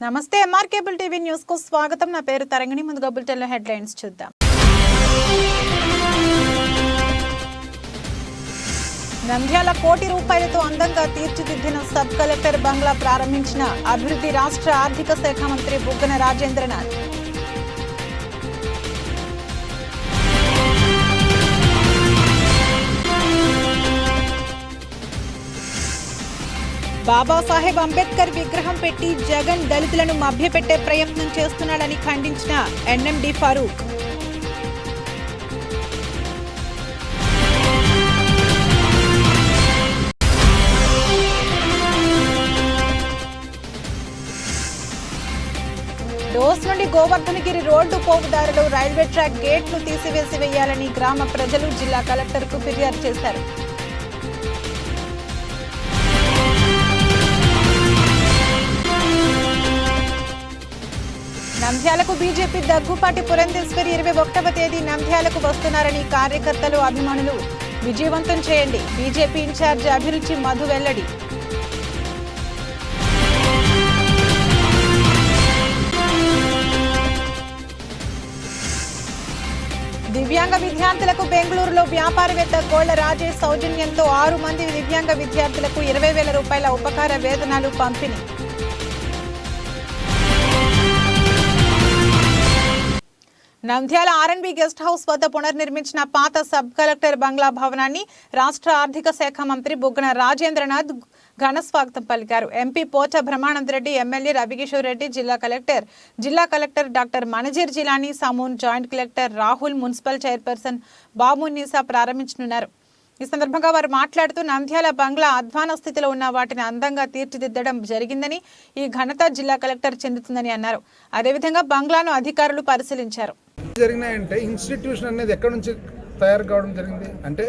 నమస్తే MR cable TV news కు స్వాగతం. నా పేరు తరంగిణి. ముందుగా బులెటిన్ లో హెడ్లైన్స్ చూద్దాం. నంద్యాల కోటి రూపాయలతో అందంగా తీర్చిదిద్దిన సబ్ కలెక్టర్ బంగ్లా ప్రారంభించిన అభివృద్ధి రాష్ట్ర ఆర్థిక శాఖ మంత్రి బుగ్గన రాజేంద్రనాథ్. బాబాసాహెబ్ అంబేద్కర్ విగ్రహం పెట్టి జగన్ దళితులను మభ్యపెట్టే ప్రయత్నం చేస్తున్నాడని ఖండించిన ఎన్ఎండి ఫారూక్. డోస్ నుండి గోవర్ధనగిరి రోడ్డు పోగుదారులు రైల్వే ట్రాక్ గేట్లు తీసివేయాలని గ్రామ ప్రజలు జిల్లా కలెక్టర్కు ఫిర్యాదు చేశారు. నంద్యాలకు బీజేపీ దగ్గుపాటి పురంధేశ్వరి 21వ తేదీ నంద్యాలకు వస్తున్నారని కార్యకర్తలు అభిమానులు విజయవంతం చేయండి. బీజేపీ ఇన్ఛార్జి అభిరుచి మధు వెల్లడి. దివ్యాంగ విద్యార్థులకు బెంగళూరులో వ్యాపారవేత్త గోళ్ల రాజేష్ సౌజన్యంతో 6 మంది దివ్యాంగ విద్యార్థులకు 20,000 రూపాయల ఉపకార వేతనాలు పంపిణీ. నంద్యాల ఆర్ఎన్బి గెస్ట్ హౌస్ వద్ద పునర్నిర్మించిన పాత సబ్ కలెక్టర్ బంగ్లా భవనాన్ని రాష్ట్ర ఆర్థిక శాఖ మంత్రి బుగ్గన రాజేంద్రనాథ్ ఘన స్వాగతం పలికారు. ఎంపీ పోచ బ్రహ్మానందరెడ్డి, ఎమ్మెల్యే రవికిషోర్ రెడ్డి, జిల్లా collector doctor Manazir Jeelani, Samoon, joint collector Rahul, municipal chairperson Babunnisa ప్రారంభించనున్నారు. ఈ సందర్భంగా వారు మాట్లాడుతూ నంద్యాల బంగ్లా అధ్వాన స్థితిలో ఉన్న వాటిని అందంగా తీర్చిదిద్దడం జరిగిందని, ఈ ఘనత జిల్లా కలెక్టర్ చెందుతుందని అన్నారు. అదేవిధంగా బంగ్లాను అధికారులు పరిశీలించారు. జరిగినాయంటే ఇన్స్టిట్యూషన్ అనేది ఎక్కడి నుంచి తయారు కావడం జరిగింది అంటే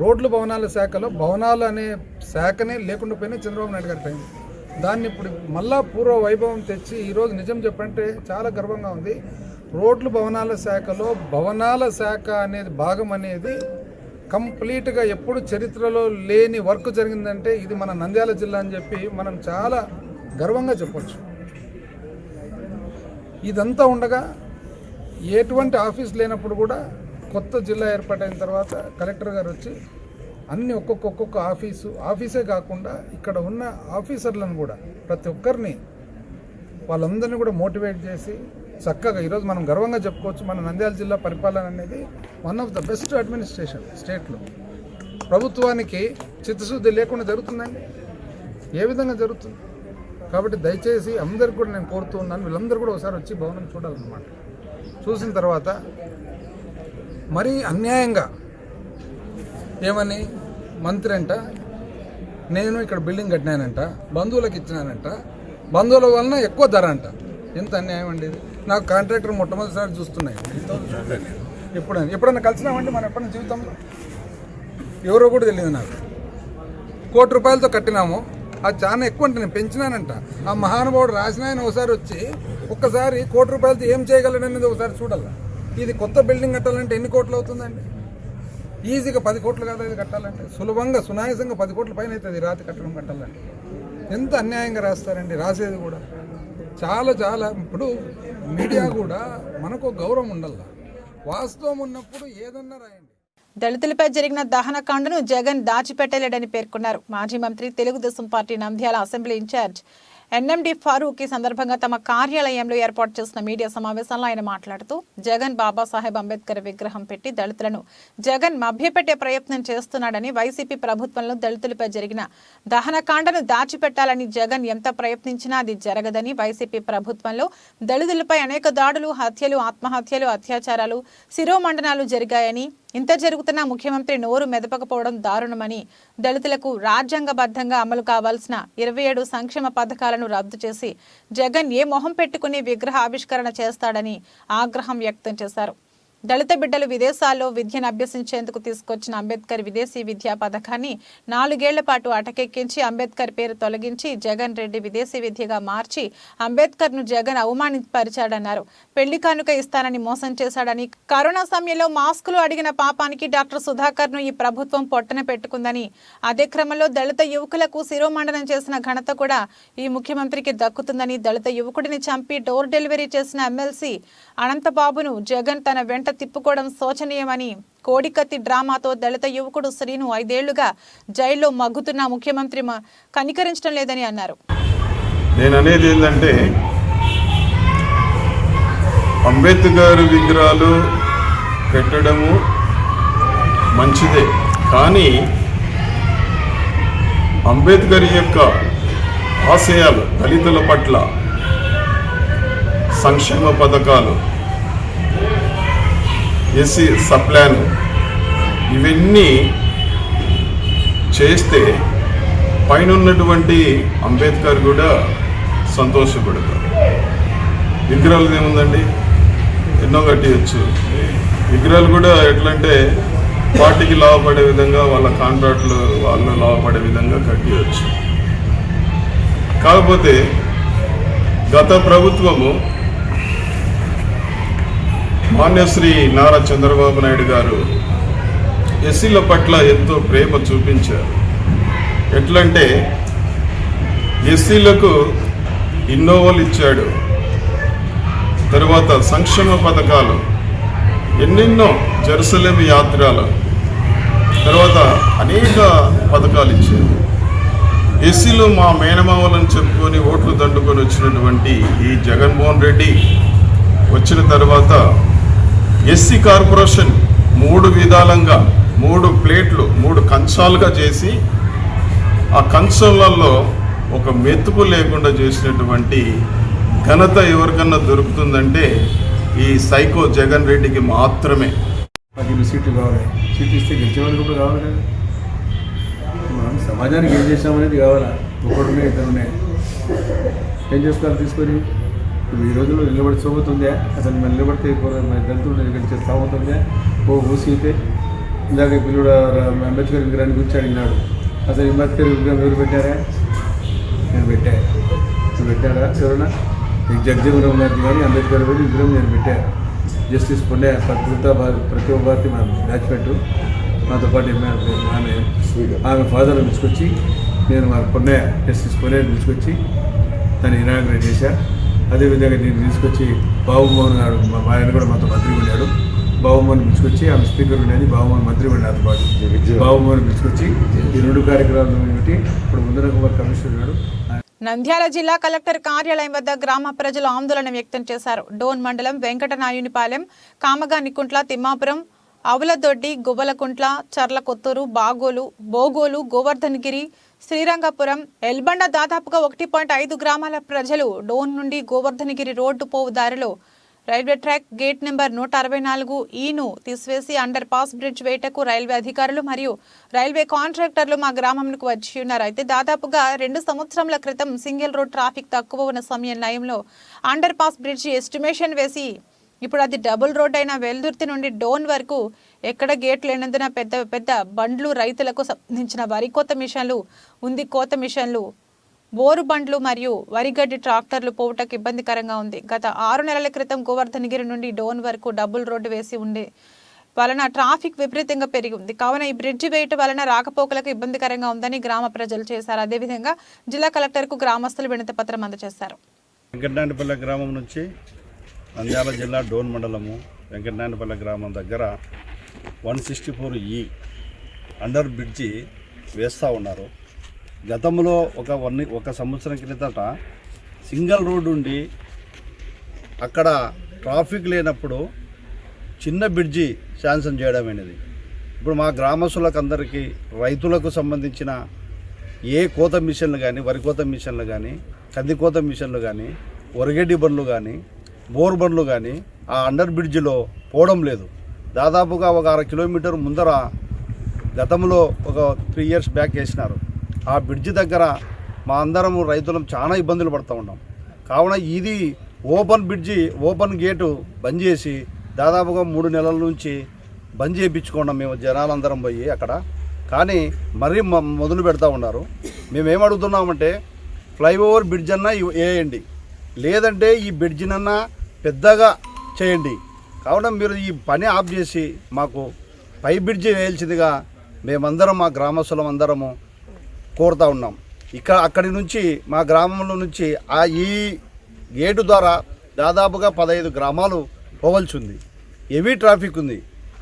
రోడ్లు భవనాల శాఖలో భవనాలు అనే శాఖనే లేకుండా పోయినా చంద్రబాబు నాయుడు గారి టైం. దాన్ని ఇప్పుడు మళ్ళా పూర్వ వైభవం తెచ్చి ఈరోజు నిజం చెప్పంటే చాలా గర్వంగా ఉంది. రోడ్లు భవనాల శాఖలో భవనాల శాఖ అనేది భాగం అనేది కంప్లీట్గా ఎప్పుడు చరిత్రలో లేని వర్క్ జరిగిందంటే ఇది మన నంద్యాల జిల్లా అని చెప్పి మనం చాలా గర్వంగా చెప్పొచ్చు. ఇదంతా ఉండగా ఎటువంటి ఆఫీస్ లేనప్పుడు కూడా కొత్త జిల్లా ఏర్పాటైన తర్వాత కలెక్టర్ గారు వచ్చి అన్ని ఒక్కొక్క ఆఫీసే కాకుండా ఇక్కడ ఉన్న ఆఫీసర్లను కూడా ప్రతి ఒక్కరిని వాళ్ళందరినీ కూడా మోటివేట్ చేసి చక్కగా ఈరోజు మనం గర్వంగా చెప్పుకోవచ్చు. మన నంద్యాల జిల్లా పరిపాలన అనేది one of the best administration స్టేట్లో. ప్రభుత్వానికి చిత్తశుద్ధి లేకుండా జరుగుతుందండి, ఏ విధంగా జరుగుతుంది? కాబట్టి దయచేసి అందరికి కూడా నేను కోరుతూ ఉన్నాను, వీళ్ళందరూ కూడా ఒకసారి వచ్చి భవనం చూడాలన్నమాట. చూసిన తర్వాత మరీ అన్యాయంగా ఏమని మంత్రి అంట నేను ఇక్కడ బిల్డింగ్ కట్టినానంట, బంధువులకు ఇచ్చినానంట, బంధువుల వలన ఎక్కువ ధర అంట. ఎంత అన్యాయం అండి ఇది. నాకు కాంట్రాక్టర్ మొట్టమొదటిసారి చూస్తున్నాయి. ఎప్పుడన్నా కలిసినామండి మనం ఎప్పుడన్నా జీవితంలో? ఎవరో కూడా తెలియదు నాకు. 1 కోటి రూపాయలతో కట్టినాము, అది చాలా ఎక్కువ అంటే నేను పెంచినానంట. ఆ మహానుభావుడు రాసిన ఆయన ఒకసారి వచ్చి ఒక్కసారి 1 కోటి రూపాయలతో ఏం చేయగలడనేది ఒకసారి చూడాలి. ఇది కొత్త బిల్డింగ్ కట్టాలంటే ఎన్ని కోట్లు అవుతుందండి? ఈజీగా 10 కోట్లు కాదు ఇది కట్టాలంటే, సులభంగా సునాయాసంగా 10 కోట్ల పైన అవుతుంది రాతి కట్టడం కట్టాలంటే. ఎంత అన్యాయంగా రాస్తారండి రాసేది కూడా. చాలా ఇప్పుడు మీడియా కూడా మనకు గౌరవం ఉండాల, వాస్తవం ఉన్నప్పుడు ఏదన్నా రాయండి. దళితులపై జరిగిన దహనకాండను జగన్ దాచిపెట్టలేడని పేర్కొన్నారు. మాజీ మంత్రి, Telugu Desam party Nandyal assembly in-charge NMD Farooq ఈ సందర్భంగా తమ కార్యాలయంలో ఏర్పాటు చేసిన మీడియా సమావేశంలో ఆయన మాట్లాడుతూ జగన్ బాబాసాహెబ్ అంబేద్కర్ విగ్రహం పెట్టి దళితులను జగన్ మభ్యపెట్టే ప్రయత్నం చేస్తున్నాడని, వైసీపీ ప్రభుత్వంలో దళితులపై జరిగిన దహనకాండను దాచిపెట్టాలని జగన్ ఎంత ప్రయత్నించినా అది జరగదని, వైసీపీ ప్రభుత్వంలో దళితులపై అనేక దాడులు, హత్యలు, ఆత్మహత్యలు, అత్యాచారాలు, శిరోమండనాలు జరిగాయని, ఇంత జరుగుతున్నా ముఖ్యమంత్రి నోరు మెదపకపోవడం దారుణమని, దళితులకు రాజ్యాంగబద్ధంగా అమలు కావాల్సిన 27 సంక్షేమ పథకాలను రద్దు చేసి జగన్ ఏ మొహం పెట్టుకుని విగ్రహ ఆవిష్కరణ చేస్తాడని ఆగ్రహం వ్యక్తం చేశారు. దళిత బిడ్డలు విదేశాల్లో విద్యను అభ్యసించేందుకు తీసుకొచ్చిన అంబేద్కర్ విదేశీ విద్యా పథకాన్ని 4 ఏళ్ల పాటు అటకెక్కించి అంబేద్కర్ పేరు తొలగించి జగన్ రెడ్డి విదేశీ విద్యగా మార్చి అంబేద్కర్ ను జగన్ అవమానపరిచాడన్నారు. పెళ్లి కానుక ఇస్తానని మోసం చేశాడని, కరోనా సమయంలో మాస్కులు అడిగిన పాపానికి డాక్టర్ సుధాకర్ ను ఈ ప్రభుత్వం పొట్టన పెట్టుకుందని, అదే క్రమంలో దళిత యువకులకు శిరోమండనం చేసిన ఘనత కూడా ఈ ముఖ్యమంత్రికి దక్కుతుందని, దళిత యువకుడిని చంపి డోర్ డెలివరీ చేసిన ఎమ్మెల్సీ అనంతబాబును జగన్ తన వెంట తిప్పుకోవడం శోచనీయమని, కోడికత్తి డ్రామాతో దళిత యువకుడు శ్రీను 5 ఏళ్లుగా జైల్లో మగ్గుతున్న ముఖ్యమంత్రి కనికరించడం లేదని అన్నారు. నేను అనేది ఏంటంటే, అంబేద్కర్ విగ్రహాలు పెట్టడము మంచిదే, కానీ అంబేద్కర్ యొక్క ఆశయాలు, దళితుల పట్ల సంక్షేమ పథకాలు, ఎస్సీ సప్లాన్, ఇవన్నీ చేస్తే పైన ఉన్నటువంటి అంబేద్కర్ కూడా సంతోషపడతారు. విగ్రహాలు ఏముందండి, ఎన్నో కట్టియచ్చు. విగ్రహాలు కూడా ఎట్లంటే పార్టీకి లాభపడే విధంగా, వాళ్ళ కాంట్రాక్టులు వాళ్ళు లాభపడే విధంగా కట్టియచ్చు. కాకపోతే గత ప్రభుత్వము మాన్యశ్రీ నారా చంద్రబాబు నాయుడు గారు ఎస్సీల పట్ల ఎంతో ప్రేమ చూపించారు. ఎట్లంటే ఎస్సీలకు ఇన్నోవాలు ఇచ్చాడు, తర్వాత సంక్షేమ పథకాలు ఎన్నెన్నో, జెరూసలేం యాత్రలు, తర్వాత అనేక పథకాలు ఇచ్చారు. ఎస్సీలు మా మేనమామలను చెప్పుకొని ఓట్లు దండుకొని వచ్చినటువంటి ఈ జగన్మోహన్ రెడ్డి వచ్చిన తర్వాత ఎస్సీ కార్పొరేషన్ 3 విధాలంగా 3 ప్లేట్లు 3 కంచాలుగా చేసి ఆ కంచాలలో ఒక మెతుకు లేకుండా చేసినటువంటి ఘనత ఎవరికన్నా దొరుకుతుందంటే ఈ సైకో జగన్ రెడ్డికి మాత్రమే. సీట్లు కావాలి, సీట్లు ఇస్తే గెలిచేవాళ్ళు కూడా కావాలి కదా. మనం సమాజానికి ఏం చేసామనేది కావాలా. ఒకడునే ఇద్దరునే ఏం చేసుకోవాలి తీసుకొని. ఇప్పుడు ఈ రోజుల్లో నిలబడి సోగుతుందా? అసలు మనం నిలబడితే దళితులు ఇక్కడ సాగుతుందా? ఊసితే ఇందాక పిల్లడు అంబేద్కర్ విగ్రహాన్ని గురించి అడిగినాడు. అసలు అంబేద్కర్ విగ్రహం ఎవరు పెట్టారా? నేను పెట్టా. నువ్వు పెట్టారా? ఎవరైనా జగజీవన్ గారికి కానీ అంబేద్కర్ విగ్రహం నేను పెట్టా. జస్టిస్ పొన్నే ప్రతిభ భారతి మనం బ్యాచ్మెంట్ నాతో పాటు ఆమె ఫాదర్ని పిలుచుకొచ్చి నేను మా పొన్నే జస్టిస్ పొన్నేని పిలుచుకొచ్చి తను ఇనాగ్రేట్ చేశా. అదేవిధంగా నేను తీసుకొచ్చి బాబుమోహన్ గారు, మా ఆయన కూడా మాతో మంత్రి ఉన్నాడు. బాబుమోహన్ పిలుచుకొచ్చి ఆమె స్పీకర్ ఉండేది, బాబుమోహన్ మంత్రి ఉన్నాడు పాటు. బాబుమోహన్ పిలుచుకొచ్చి ఈ 2 కార్యక్రమాలు పెట్టి ఇప్పుడు ముందర కుమార్ కమిషనర్ ఉన్నాడు. నంద్యాల జిల్లా కలెక్టర్ కార్యాలయం వద్ద గ్రామ ప్రజలు ఆందోళన వ్యక్తం చేశారు. డోన్ మండలం వెంకటనాయునిపాలెం, కామగానికుంట్ల, తిమ్మాపురం, అవులదొడ్డి, గువ్వలకుంట్ల, చర్లకొత్తూరు, బోగోలు, గోవర్ధనగిరి, శ్రీరంగపురం, ఎల్బండ దాదాపుగా 1.5 గ్రామాల ప్రజలు డోన్ నుండి గోవర్ధనగిరి రోడ్డు పోవు దారిలో రైల్వే ట్రాక్ గేట్ నెంబర్ 164 తీసివేసి అండర్ పాస్ బ్రిడ్జ్ వేటకు రైల్వే అధికారులు మరియు రైల్వే కాంట్రాక్టర్లు మా గ్రామంకు వచ్చి ఉన్నారు. అయితే దాదాపుగా 2 సంవత్సరాల క్రితం సింగిల్ రోడ్ ట్రాఫిక్ తక్కువ ఉన్న సమయంలో అండర్ పాస్ బ్రిడ్జ్ ఎస్టిమేషన్ వేసి ఇప్పుడు అది డబుల్ రోడ్ అయిన వెల్దుర్తి నుండి డోన్ వరకు ఎక్కడ గేట్ లేనందున పెద్ద బండ్లు, రైతులకు సంబంధించిన వరి కోత మిషన్లు, కోత మిషన్లు, బోరు బండ్లు మరియు వరిగడ్డి ట్రాక్టర్లు పోవటకు ఇబ్బందికరంగా ఉంది. గత 6 నెలల క్రితం గోవర్ధనగిరి నుండి డోన్ వరకు డబుల్ రోడ్డు వేసి ఉండే వలన ట్రాఫిక్ విపరీతంగా పెరిగి ఉంది. కావున ఈ బ్రిడ్జి వేయటం వలన రాకపోకలకు ఇబ్బందికరంగా ఉందని గ్రామ ప్రజలు చేశారు. అదేవిధంగా జిల్లా కలెక్టర్కు గ్రామస్తులు వినతి పత్రం అందజేశారు. వెంకటనాయునిపల్లె గ్రామం నుంచి నంద్యాల జిల్లా డోన్ మండలము వెంకటనాయునిపల్లె గ్రామం దగ్గర 164E అండర్ బ్రిడ్జి వేస్తూ ఉన్నారు. గతంలో ఒక సంవత్సరం క్రితట సింగిల్ రోడ్డు ఉండి అక్కడ ట్రాఫిక్ లేనప్పుడు చిన్న బ్రిడ్జి శాంక్షన్ చేయడం అనేది. ఇప్పుడు మా గ్రామస్తులకు అందరికీ, రైతులకు సంబంధించిన ఏ కోత మిషన్లు కానీ, వరి కోత మిషన్లు కానీ, కంది కోత మిషన్లు కానీ, వరిగడ్డి బండ్లు కానీ, బోర్ బండ్లు కానీ ఆ అండర్ బ్రిడ్జిలో పోవడం లేదు. దాదాపుగా ఒక 1/2 కిలోమీటర్ ముందర గతంలో ఒక 3 years బ్యాక్ వేసినారు. ఆ బ్రిడ్జి దగ్గర మా అందరము రైతులం చాలా ఇబ్బందులు పడుతూ ఉన్నాం. కావున ఇది ఓపెన్ బ్రిడ్జి, ఓపెన్ గేటు బంద్ చేసి దాదాపుగా 3 నెలల నుంచి బంద్ చేయించుకున్నాం మేము జనాలందరం పోయి అక్కడ. కానీ మరీ మొదలు పెడతా ఉన్నారు. మేమేం అడుగుతున్నామంటే ఫ్లైఓవర్ బ్రిడ్జ్ అన్నా వేయండి, లేదంటే ఈ బ్రిడ్జినన్నా పెద్దగా చేయండి. కావున మీరు ఈ పని ఆఫ్ చేసి మాకు పై బ్రిడ్జి వేయాల్సిందిగా మేమందరం మా గ్రామస్తులం అందరము కోరుతా ఉన్నాం. అక్కడి నుంచి మా గ్రామంలో నుంచి ఈ గేటు ద్వారా దాదాపుగా 15 గ్రామాలు పోవలసి ఉంది. హెవీ ట్రాఫిక్ ఉంది.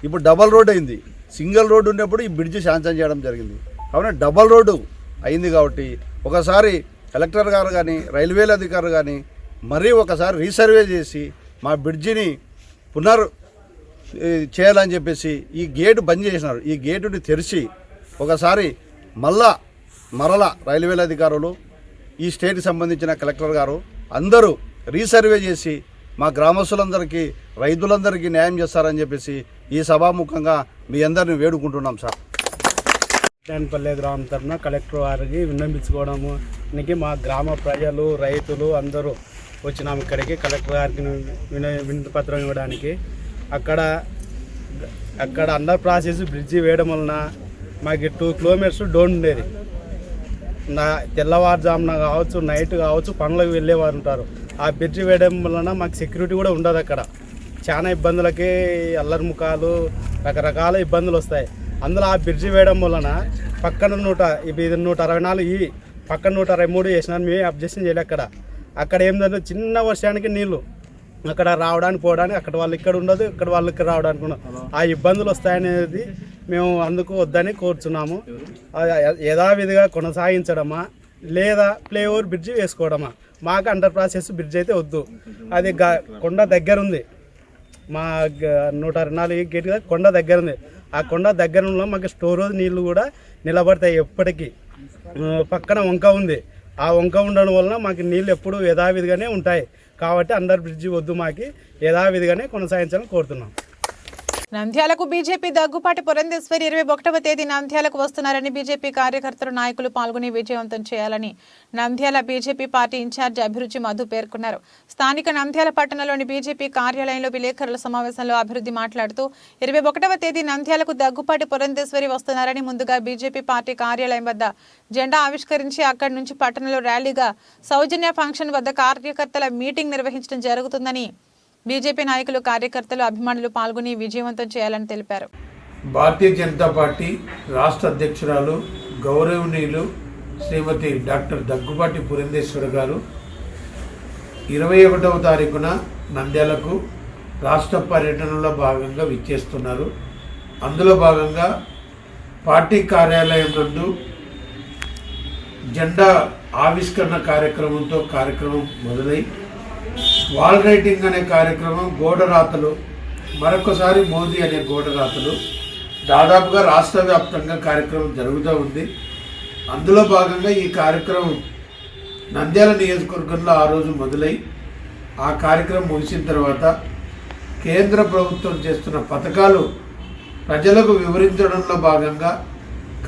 ఇప్పుడు డబల్ రోడ్ అయింది. సింగిల్ రోడ్డు ఉన్నప్పుడు ఈ బ్రిడ్జి శాంక్షన్ చేయడం జరిగింది. కావున డబల్ రోడ్డు అయింది కాబట్టి ఒకసారి కలెక్టర్ గారు కానీ రైల్వేల అధికారులు కానీ మరీ ఒకసారి రీసర్వే చేసి మా బ్రిడ్జిని చేయాలని చెప్పేసి ఈ గేటు బంద్ చేసినారు. ఈ గేటుని తెరిచి ఒకసారి మరలా రైల్వేల అధికారులు, ఈ స్టేట్కి సంబంధించిన కలెక్టర్ గారు అందరూ రీసర్వే చేసి మా గ్రామస్తులందరికీ రైతులందరికీ న్యాయం చేస్తారని చెప్పేసి ఈ సభాముఖంగా మీ అందరిని వేడుకుంటున్నాం సార్. పల్లె గ్రామం తరఫున కలెక్టర్ వారికి విన్నవించుకోవడము, మా గ్రామ ప్రజలు రైతులు అందరూ వచ్చినాము ఇక్కడికి కలెక్టర్ గారికి వినతి పత్రం ఇవ్వడానికి. అక్కడ అండర్ ప్రాసెస్ బ్రిడ్జి వేయడం వలన మాకు 2 కిలోమీటర్స్ డోన్ ఉండేది. తెల్లవారుజామున కావచ్చు, నైట్ కావచ్చు, పనులకు వెళ్ళేవారు ఉంటారు. ఆ బ్రిడ్జి వేయడం వలన మాకు సెక్యూరిటీ కూడా ఉండదు. అక్కడ చాలా ఇబ్బందులకి అల్లరి ముఖాలు రకరకాల ఇబ్బందులు వస్తాయి. అందులో ఆ బ్రిడ్జి వేయడం వలన పక్కన 164 పక్కన 123 వేసినాను. మేము అబ్జెక్షన్ చేయలే. అక్కడ ఏంటంటే చిన్న వర్షానికి నీళ్ళు అక్కడ రావడానికి పోవడానికి అక్కడ వాళ్ళు ఇక్కడ ఉండదు, ఇక్కడ వాళ్ళు ఇక్కడ రావడానికి ఉండదు. ఆ ఇబ్బందులు వస్తాయనేది మేము అందుకు వద్దని కోరుచున్నాము. యథావిధిగా కొనసాగించడమా లేదా ఫ్లైఓవర్ బ్రిడ్జి వేసుకోవడమా? మాకు అండర్ ప్రాసెస్ బ్రిడ్జ్ అయితే వద్దు. అది కొండ దగ్గర ఉంది. మా 124 గేట్ కొండ దగ్గర ఉంది. ఆ కొండ దగ్గరలో మాకు స్టోరేజ్ నీళ్ళు కూడా నిలబడతాయి ఎప్పటికీ. పక్కన వంక ఉంది. ఆ వంక ఉండడం వలన మాకు నీళ్ళు ఎప్పుడు యథావిధిగానే ఉంటాయి. కాబట్టి అండర్ బ్రిడ్జి వద్దు, మాకి యథావిధిగానే కొనసాగించాలని కోరుతున్నాం. నంద్యాలకు బీజేపీ దగ్గుపాటి పురంధేశ్వరి 21వ తేదీ నంద్యాలకు వస్తున్నారని బీజేపీ కార్యకర్తలు నాయకులు పాల్గొని విజయవంతం చేయాలని నంద్యాల బీజేపీ పార్టీ ఇన్ఛార్జ్ అభిరుచి మధు పేర్కొన్నారు. స్థానిక నంద్యాల పట్టణంలోని బీజేపీ కార్యాలయంలో విలేకరుల సమావేశంలో అభివృద్ధి మాట్లాడుతూ 21వ తేదీ నంద్యాలకు దగ్గుపాటి పురంధేశ్వరి వస్తున్నారని ముందుగా బీజేపీ పార్టీ కార్యాలయం వద్ద జెండా ఆవిష్కరించి అక్కడి నుంచి పట్టణంలో ర్యాలీగా సౌజన్య ఫంక్షన్ వద్ద కార్యకర్తల మీటింగ్ నిర్వహించడం జరుగుతుందని బీజేపీ నాయకులు, కార్యకర్తలు, అభిమానులు పాల్గొని విజయవంతం చేయాలని తెలిపారు. భారతీయ జనతా పార్టీ రాష్ట్ర అధ్యక్షురాలు గౌరవనీయులు శ్రీమతి డాక్టర్ దగ్గుపాటి పురంధేశ్వరి గారు 21వ తారీఖున నంద్యాలకు రాష్ట్ర పర్యటనలో భాగంగా విచ్చేస్తున్నారు. అందులో భాగంగా పార్టీ కార్యాలయం నందు జెండా ఆవిష్కరణ కార్యక్రమంతో కార్యక్రమం మొదలై వాల్ రైటింగ్ అనే కార్యక్రమం, గోడరాతలు, మరొకసారి మోదీ అనే గోడరాతలు దాదాపుగా రాష్ట్ర వ్యాప్తంగా కార్యక్రమం జరుగుతూ ఉంది. అందులో భాగంగా ఈ కార్యక్రమం నంద్యాల నియోజకవర్గంలో ఆ రోజు మొదలై ఆ కార్యక్రమం ముగిసిన తర్వాత కేంద్ర ప్రభుత్వం చేస్తున్న పథకాలు ప్రజలకు వివరించడంలో భాగంగా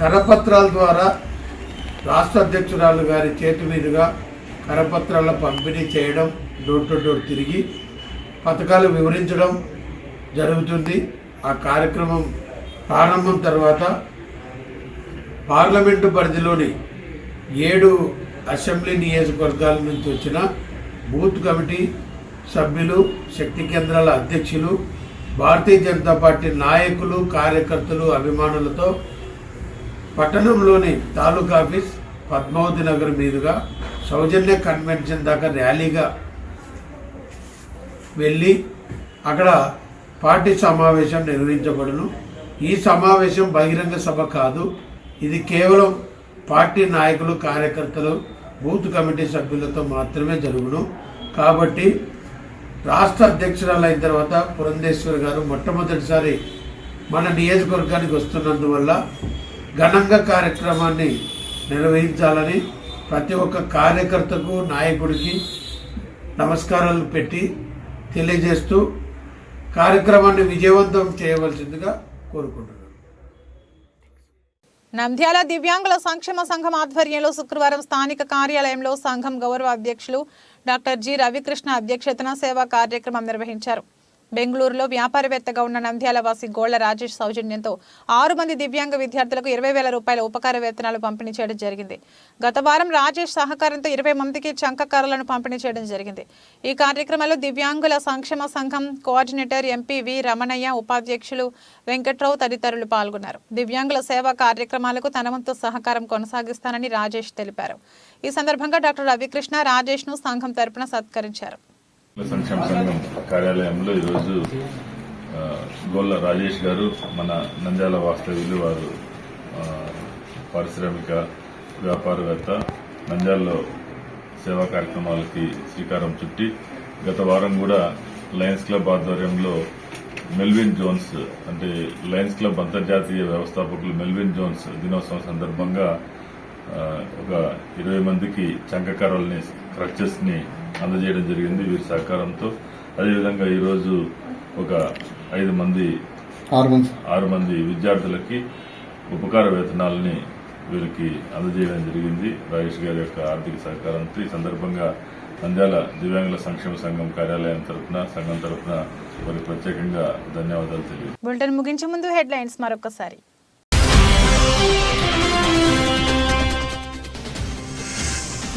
కరపత్రాల ద్వారా రాష్ట్ర అధ్యక్షురాలు గారి చేతి మీదుగా కరపత్రాల పంపిణీ చేయడం, డోర్ టు డోర్ తిరిగి పథకాలు వివరించడం జరుగుతుంది. ఆ కార్యక్రమం ప్రారంభం తర్వాత పార్లమెంటు పరిధిలోని 7 అసెంబ్లీ నియోజకవర్గాల నుంచి వచ్చిన బూత్ కమిటీ సభ్యులు, శక్తి కేంద్రాల అధ్యక్షులు, భారతీయ జనతా పార్టీ నాయకులు, కార్యకర్తలు, అభిమానులతో పట్టణంలోని తాలూకా ఆఫీస్ పద్మావతి నగర్ మీదుగా సౌజన్య కన్వెన్షన్ దాకా ర్యాలీగా వెళ్ళి అక్కడ పార్టీ సమావేశం నిర్వహించబడును. ఈ సమావేశం బహిరంగ సభ కాదు. ఇది కేవలం పార్టీ నాయకులు, కార్యకర్తలు, బూత్ కమిటీ సభ్యులతో మాత్రమే జరుగును. కాబట్టి రాష్ట్ర అధ్యక్షురాలు అయిన తర్వాత పురంధేశ్వరి గారు మొట్టమొదటిసారి మన నియోజకవర్గానికి వస్తున్నందువల్ల ఘనంగా కార్యక్రమాన్ని నిర్వహించాలని ప్రతి ఒక్క కార్యకర్తకు, నాయకుడికి నమస్కారాలు పెట్టి తెలియజేస్తూ కార్యక్రమాన్ని విజయవంతం చేయవలసిందిగా కోరుకుంటున్నాను. నంద్యాల దివ్యాంగుల సంక్షేమ సంఘం ఆధ్వర్యంలో శుక్రవారం స్థానిక కార్యాలయంలో సంఘం గౌరవ అధ్యక్షులు డాక్టర్ జి రవికృష్ణ అధ్యక్షతన సేవా కార్యక్రమం నిర్వహించారు. బెంగళూరులో వ్యాపారవేత్తగా ఉన్న నంద్యాల వాసి గోళ్ల రాజేష్ సౌజన్యంతో 6 మంది దివ్యాంగ విద్యార్థులకు 20,000 రూపాయల ఉపకార వేతనాలు పంపిణీ చేయడం జరిగింది. గత వారం రాజేష్ సహకారంతో 20 మందికి చంకకర్రలను పంపిణీ చేయడం జరిగింది. ఈ కార్యక్రమంలో దివ్యాంగుల సంక్షేమ సంఘం కోఆర్డినేటర్ ఎంపీవి రమణయ్య, ఉపాధ్యక్షులు వెంకట్రావు తదితరులు పాల్గొన్నారు. దివ్యాంగుల సేవా కార్యక్రమాలకు తన వంతు సహకారం కొనసాగిస్తానని రాజేష్ తెలిపారు. ఈ సందర్భంగా డాక్టర్ రవికృష్ణ రాజేష్ ను సంఘం తరపున సత్కరించారు. సంక్షేమ సంఘం కార్యాలయంలో ఈరోజు గోళ్ల రాజేష్ గారు మన నంద్యాల వాస్తవ్యులు. వారు పారిశ్రామిక వ్యాపారవేత్త. నంద్యాలలో సేవా కార్యక్రమాలకి శ్రీకారం చుట్టి గత వారం కూడా లయన్స్ క్లబ్ ఆధ్వర్యంలో మెల్విన్ జోన్స్ అంటే లయన్స్ క్లబ్ అంతర్జాతీయ వ్యవస్థాపకులు మెల్విన్ జోన్స్ దినోత్సవం సందర్భంగా ఒక 20 మందికి చంకకర్రల్ని క్రచెస్ ని అందజేయడం జరిగింది వీరి సహకారంతో. అదేవిధంగా ఈరోజు ఒక 6 మంది విద్యార్థులకి ఉపకార వేతనాలని వీరికి అందజేయడం జరిగింది రాజేష్ గారి యొక్క ఆర్థిక సహకారంతో. ఈ సందర్భంగా నంద్యాల దివ్యాంగుల సంక్షేమ సంఘం కార్యాలయం తరఫున సంఘం తరఫున వారికి ప్రత్యేకంగా ధన్యవాదాలు తెలియజేస్తాను. బులెటిన్ ముగించే ముందు హెడ్లైన్స్ మరొకసారి.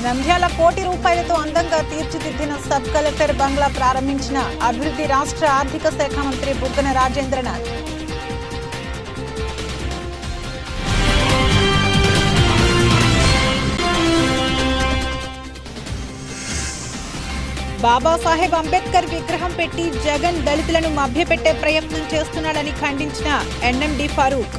నంద్యాల కోటి రూపాయలతో అందంగా తీర్చిదిద్దిన సబ్ కలెక్టర్ బంగ్లా ప్రారంభించిన అభివృద్ధి రాష్ట్ర ఆర్థిక శాఖ మంత్రి బుగ్గన రాజేంద్రనాథ్. బాబాసాహెబ్ అంబేద్కర్ విగ్రహం పెట్టి జగన్ దళితులను మభ్యపెట్టే ప్రయత్నం చేస్తున్నాడని ఖండించిన ఎన్ఎండి ఫారూక్.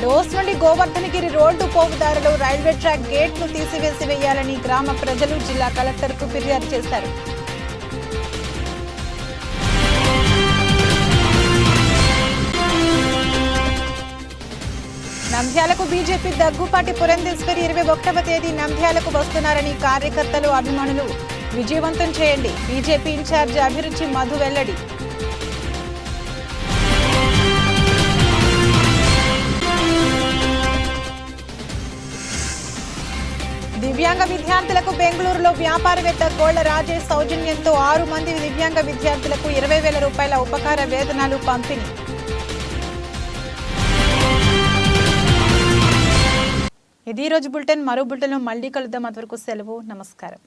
డోస్ నుండి గోవర్ధనగిరి రోడ్డు పోగుదారులు రైల్వే ట్రాక్ గేట్ను తీసివేయాలని గ్రామ ప్రజలు జిల్లా కలెక్టర్కు ఫిర్యాదు చేశారు. నంద్యాలకు బీజేపీ దగ్గుపాటి పురంధేశ్వరి 21వ తేదీ నంద్యాలకు వస్తున్నారని కార్యకర్తలు, అభిమానులు విజయవంతం చేయండి. బీజేపీ ఇన్ఛార్జ్ అభిరుచి మధు వెల్లడి. దివ్యాంగ విద్యార్థులకు బెంగళూరులో వ్యాపారవేత్త గోళ్ల రాజేష్ సౌజన్యంతో 6 మంది దివ్యాంగ విద్యార్థులకు 20,000 రూపాయల ఉపకార వేతనాలు పంపిణీ. ఇది రోజు బులెటిన్. మరో బులెటిన్లో మళ్ళీ కలుద్దాం. అంతవరకు సెలవు. నమస్కారం.